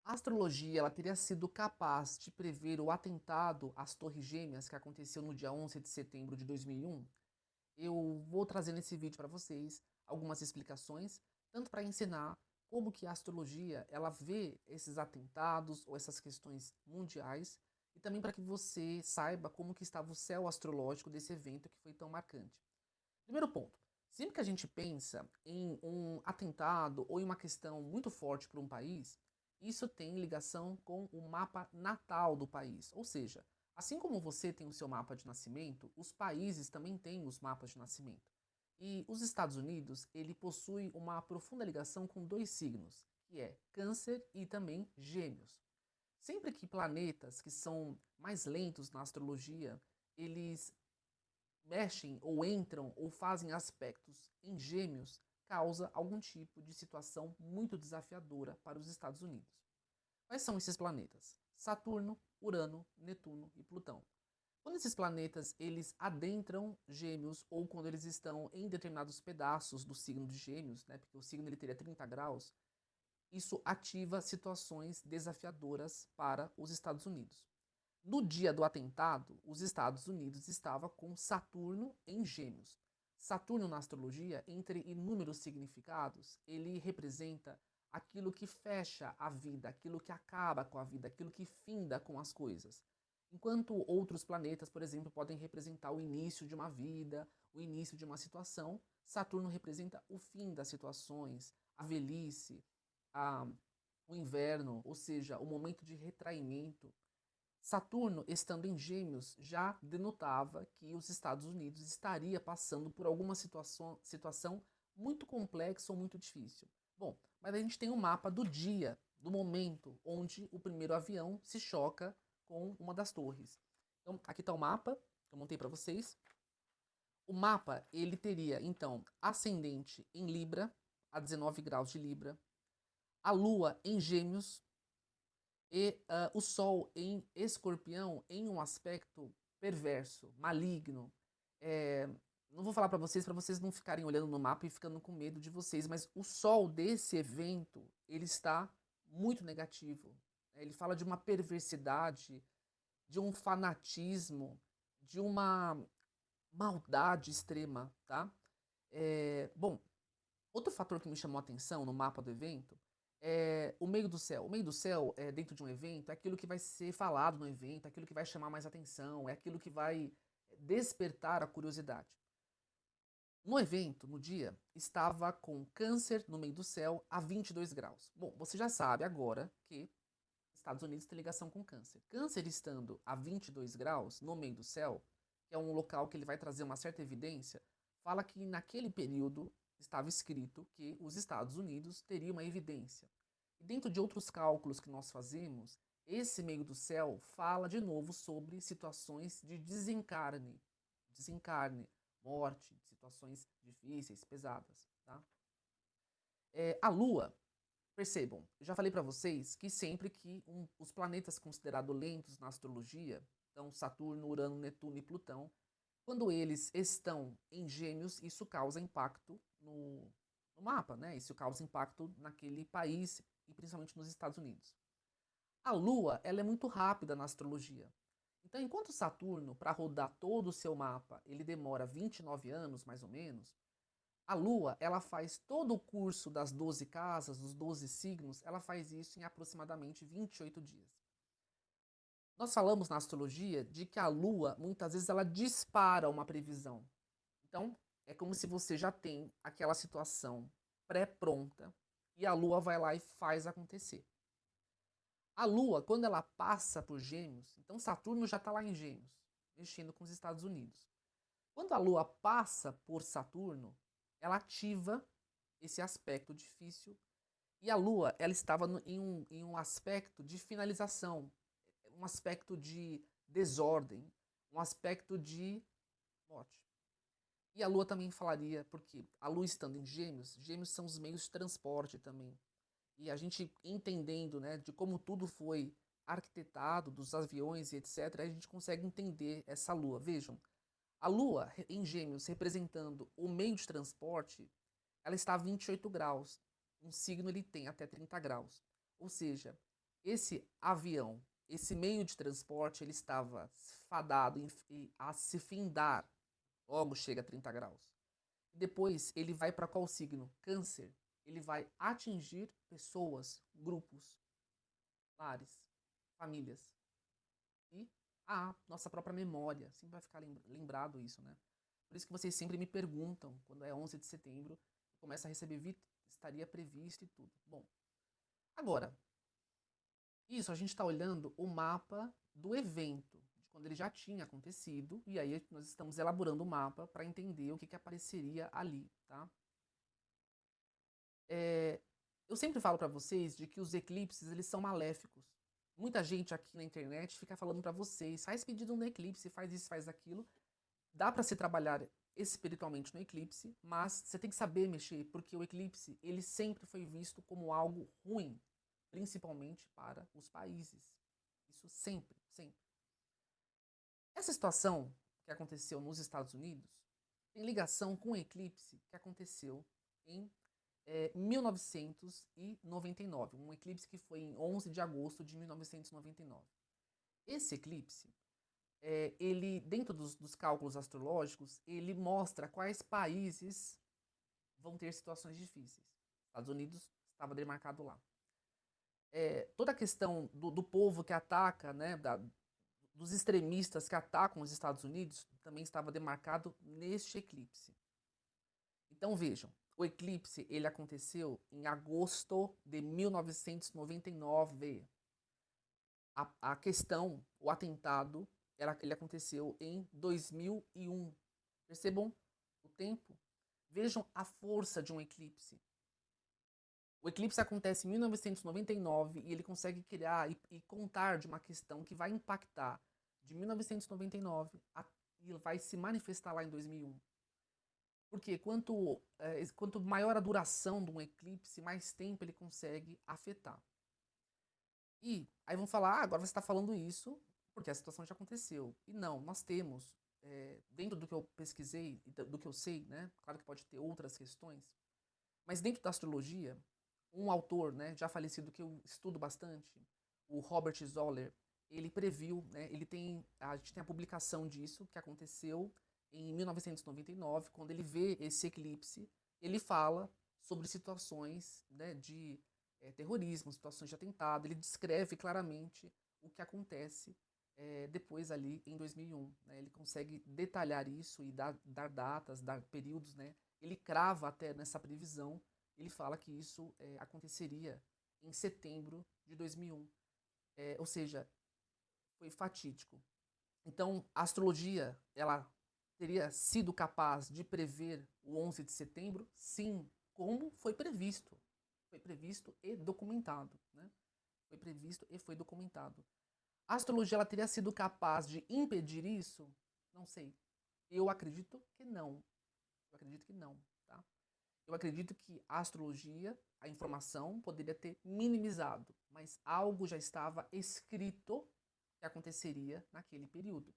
A astrologia, ela teria sido capaz de prever o atentado às Torres Gêmeas que aconteceu no dia 11 de setembro de 2001? Eu vou trazer nesse vídeo para vocês algumas explicações, tanto para ensinar como que a astrologia ela vê esses atentados ou essas questões mundiais, e também para que você saiba como que estava o céu astrológico desse evento que foi tão marcante. Primeiro ponto, sempre que a gente pensa em um atentado ou em uma questão muito forte para um país, isso tem ligação com o mapa natal do país. Ou seja, assim como você tem o seu mapa de nascimento, os países também têm os mapas de nascimento. E os Estados Unidos, ele possui uma profunda ligação com dois signos, que é Câncer e também Gêmeos. Sempre que planetas que são mais lentos na astrologia, eles mexem ou entram ou fazem aspectos em Gêmeos, causa algum tipo de situação muito desafiadora para os Estados Unidos. Quais são esses planetas? Saturno, Urano, Netuno e Plutão. Quando esses planetas eles adentram Gêmeos ou quando eles estão em determinados pedaços do signo de Gêmeos, né, porque o signo ele teria 30 graus, isso ativa situações desafiadoras para os Estados Unidos. No dia do atentado, os Estados Unidos estava com Saturno em Gêmeos. Saturno na astrologia, entre inúmeros significados, ele representa aquilo que fecha a vida, aquilo que acaba com a vida, aquilo que finda com as coisas. Enquanto outros planetas, por exemplo, podem representar o início de uma vida, o início de uma situação, Saturno representa o fim das situações, a velhice, a, o inverno, ou seja, o momento de retraimento. Saturno, estando em Gêmeos, já denotava que os Estados Unidos estaria passando por alguma situação muito complexa ou muito difícil. Bom, mas a gente tem um mapa do dia, do momento onde o primeiro avião se choca com uma das torres. Então, aqui está o mapa que eu montei para vocês. O mapa, ele teria, então, ascendente em Libra, a 19 graus de Libra, a Lua em Gêmeos, e o Sol em Escorpião em um aspecto perverso, maligno. É, não vou falar para vocês não ficarem olhando no mapa e ficando com medo de vocês, mas o Sol desse evento ele está muito negativo. Ele fala de uma perversidade, de um fanatismo, de uma maldade extrema, tá? Bom, outro fator que me chamou a atenção no mapa do evento é o meio do céu. O meio do céu, dentro de um evento, é aquilo que vai ser falado no evento, é aquilo que vai chamar mais atenção, é aquilo que vai despertar a curiosidade. No evento, no dia, estava com Câncer no meio do céu a 22 graus. Bom, você já sabe agora que Estados Unidos tem ligação com Câncer. Câncer estando a 22 graus no meio do céu, que é um local que ele vai trazer uma certa evidência, fala que naquele período estava escrito que os Estados Unidos teriam uma evidência. E dentro de outros cálculos que nós fazemos, esse meio do céu fala de novo sobre situações de desencarne, morte, situações difíceis, pesadas, tá? A Lua, percebam, eu já falei para vocês que sempre que os planetas considerados lentos na astrologia, então Saturno, Urano, Netuno e Plutão, quando eles estão em Gêmeos, isso causa impacto no mapa, né? Isso causa impacto naquele país e principalmente nos Estados Unidos. A Lua, ela é muito rápida na astrologia. Então, enquanto Saturno, para rodar todo o seu mapa, ele demora 29 anos, mais ou menos, a Lua, ela faz todo o curso das 12 casas, dos 12 signos, ela faz isso em aproximadamente 28 dias. Nós falamos na astrologia de que a Lua, muitas vezes, ela dispara uma previsão. Então, é como se você já tem aquela situação pré-pronta e a Lua vai lá e faz acontecer. A Lua, quando ela passa por Gêmeos, então Saturno já está lá em Gêmeos, mexendo com os Estados Unidos. Quando a Lua passa por Saturno, ela ativa esse aspecto difícil. E a Lua, ela estava em um aspecto de finalização, um aspecto de desordem, um aspecto de morte. E a Lua também falaria, porque a Lua estando em Gêmeos, Gêmeos são os meios de transporte também. E a gente entendendo, né, de como tudo foi arquitetado, dos aviões e etc., a gente consegue entender essa Lua. Vejam, a Lua em Gêmeos representando o meio de transporte, ela está a 28 graus. Um signo ele tem até 30 graus. Ou seja, esse avião, esse meio de transporte, ele estava fadado a se findar, logo chega a 30 graus. Depois ele vai para qual signo? Câncer. Ele vai atingir pessoas, grupos, lares, famílias. E a nossa própria memória. Sempre vai ficar lembrado isso, né? Por isso que vocês sempre me perguntam, quando é 11 de setembro, começa a receber, Vitor, estaria previsto e tudo. Bom, agora, isso a gente está olhando o mapa do evento, de quando ele já tinha acontecido, e aí nós estamos elaborando o mapa para entender o que apareceria ali, tá? Eu sempre falo para vocês de que os eclipses, eles são maléficos. Muita gente aqui na internet fica falando para vocês, faz pedido no eclipse, faz isso, faz aquilo. Dá para se trabalhar espiritualmente no eclipse, mas você tem que saber mexer, porque o eclipse, ele sempre foi visto como algo ruim, principalmente para os países. Isso sempre, sempre. Essa situação que aconteceu nos Estados Unidos tem ligação com o eclipse que aconteceu em 1999, um eclipse que foi em 11 de agosto de 1999. Esse eclipse, ele, dentro dos cálculos astrológicos, ele mostra quais países vão ter situações difíceis. Estados Unidos estava demarcado lá. Toda a questão do povo que ataca, né, dos extremistas que atacam os Estados Unidos, também estava demarcado neste eclipse. Então vejam, o eclipse ele aconteceu em agosto de 1999. A questão, o atentado, ele aconteceu em 2001. Percebam o tempo? Vejam a força de um eclipse. O eclipse acontece em 1999 e ele consegue criar e contar de uma questão que vai impactar de 1999 e vai se manifestar lá em 2001. Porque quanto maior a duração de um eclipse, mais tempo ele consegue afetar. E aí vão falar, agora você está falando isso porque a situação já aconteceu. E não, nós temos, dentro do que eu pesquisei, do que eu sei, né? Claro que pode ter outras questões, mas dentro da astrologia, um autor, né, já falecido, que eu estudo bastante, o Robert Zoller, ele previu, né, a gente tem a publicação disso, que aconteceu em 1999, quando ele vê esse eclipse, ele fala sobre situações, né, de terrorismo, situações de atentado, ele descreve claramente o que acontece depois ali em 2001. Né, ele consegue detalhar isso e dar datas, dar períodos, né, ele crava até nessa previsão, ele fala que isso aconteceria em setembro de 2001. Ou seja, foi fatídico. Então, a astrologia, ela teria sido capaz de prever o 11 de setembro? Sim, como foi previsto. Foi previsto e documentado. Né? Foi previsto e foi documentado. A astrologia, ela teria sido capaz de impedir isso? Não sei. Eu acredito que não. Eu acredito que não, tá? Eu acredito que a astrologia, a informação, poderia ter minimizado, mas algo já estava escrito que aconteceria naquele período.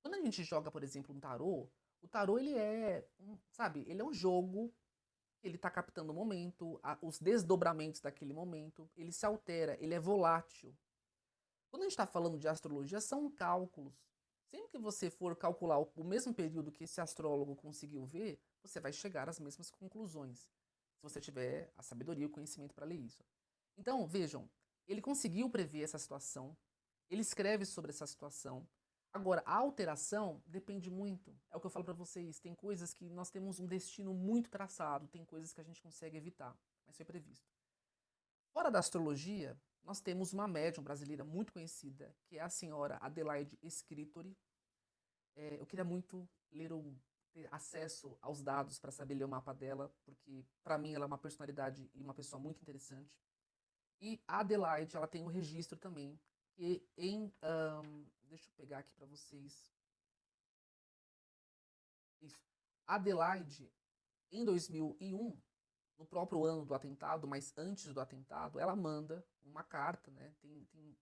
Quando a gente joga, por exemplo, um tarô, o tarô ele é, sabe, ele é um jogo, ele está captando o momento, os desdobramentos daquele momento, ele se altera, ele é volátil. Quando a gente está falando de astrologia, são cálculos. Sempre que você for calcular o mesmo período que esse astrólogo conseguiu ver, você vai chegar às mesmas conclusões, se você tiver a sabedoria e o conhecimento para ler isso. Então, vejam, ele conseguiu prever essa situação, ele escreve sobre essa situação. Agora, a alteração depende muito. É o que eu falo para vocês, tem coisas que nós temos um destino muito traçado, tem coisas que a gente consegue evitar, mas foi previsto. Fora da astrologia, nós temos uma médium brasileira muito conhecida, que é a senhora Adelaide Scritori. Eu queria muito ter acesso aos dados para saber ler o mapa dela, porque para mim ela é uma personalidade e uma pessoa muito interessante. E a Adelaide, ela tem um registro também, que deixa eu pegar aqui para vocês. Isso. A Adelaide, em 2001, no próprio ano do atentado, mas antes do atentado, ela manda uma carta, né? Tem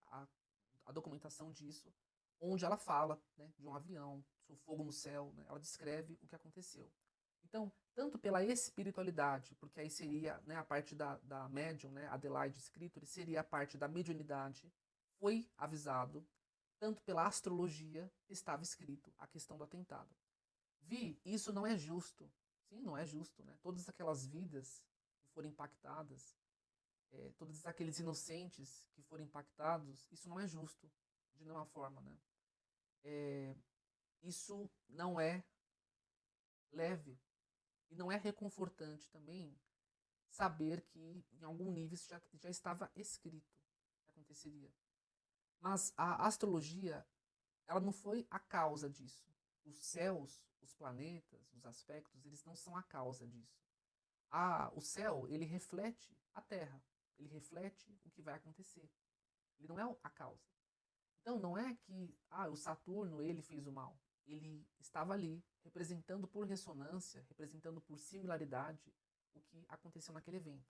a documentação disso, onde ela fala, né, de um avião, do fogo no céu, né? Ela descreve o que aconteceu. Então, tanto pela espiritualidade, porque aí seria, né, a parte da médium, né, Adelaide Scritori, seria a parte da mediunidade, foi avisado, tanto pela astrologia, estava escrito a questão do atentado. Vi, isso não é justo. Sim, não é justo, né? Todas aquelas vidas que foram impactadas, todos aqueles inocentes que foram impactados, isso não é justo, de nenhuma forma, né? Isso não é leve e não é reconfortante também saber que em algum nível isso já estava escrito que aconteceria. Mas a astrologia, ela não foi a causa disso. Os céus, os planetas, os aspectos, eles não são a causa disso. O céu, ele reflete a Terra. Ele reflete o que vai acontecer. Ele não é a causa. Então, não é que o Saturno, ele fez o mal. Ele estava ali, representando por ressonância, representando por similaridade o que aconteceu naquele evento.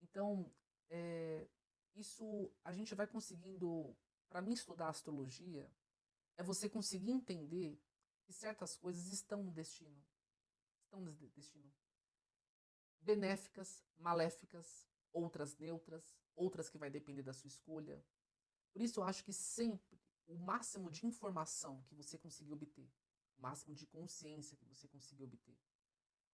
Então, isso a gente vai conseguindo. Para mim, estudar astrologia é você conseguir entender que certas coisas estão no destino. Estão no destino. Benéficas, maléficas, outras neutras, outras que vai depender da sua escolha. Por isso, eu acho que sempre o máximo de informação que você conseguir obter, o máximo de consciência que você conseguir obter,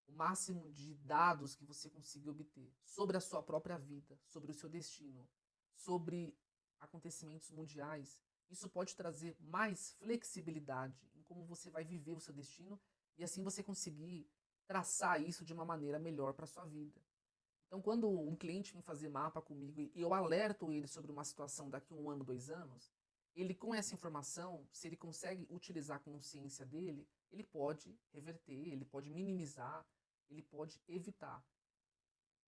o máximo de dados que você conseguir obter sobre a sua própria vida, sobre o seu destino, sobre acontecimentos mundiais, isso pode trazer mais flexibilidade em como você vai viver o seu destino e assim você conseguir traçar isso de uma maneira melhor para a sua vida. Então, quando um cliente vem fazer mapa comigo e eu alerto ele sobre uma situação daqui a 1 ano, 2 anos, ele com essa informação, se ele consegue utilizar a consciência dele, ele pode reverter, ele pode minimizar, ele pode evitar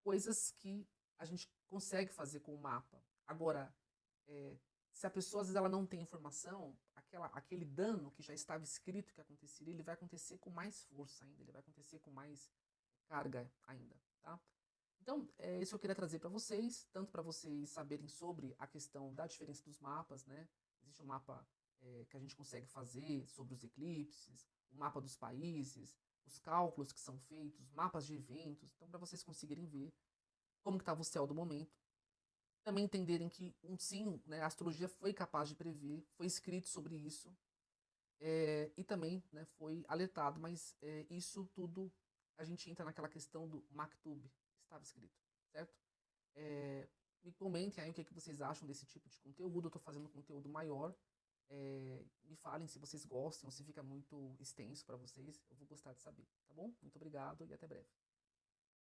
coisas que a gente consegue fazer com o mapa. Agora, se a pessoa às vezes ela não tem informação, aquele dano que já estava escrito que aconteceria, ele vai acontecer com mais força ainda, ele vai acontecer com mais carga ainda, tá? Então, isso que eu queria trazer para vocês, tanto para vocês saberem sobre a questão da diferença dos mapas, né? Existe um mapa que a gente consegue fazer sobre os eclipses, o mapa dos países, os cálculos que são feitos, mapas de eventos, então para vocês conseguirem ver como que estava o céu do momento. Também entenderem que, sim, né, a astrologia foi capaz de prever, foi escrito sobre isso, e também, né, foi alertado, mas isso tudo a gente entra naquela questão do Maktub, estava escrito, certo? Me comentem aí o que vocês acham desse tipo de conteúdo. Eu estou fazendo conteúdo maior. Me falem se vocês gostam ou se fica muito extenso para vocês. Eu vou gostar de saber, tá bom? Muito obrigado e até breve.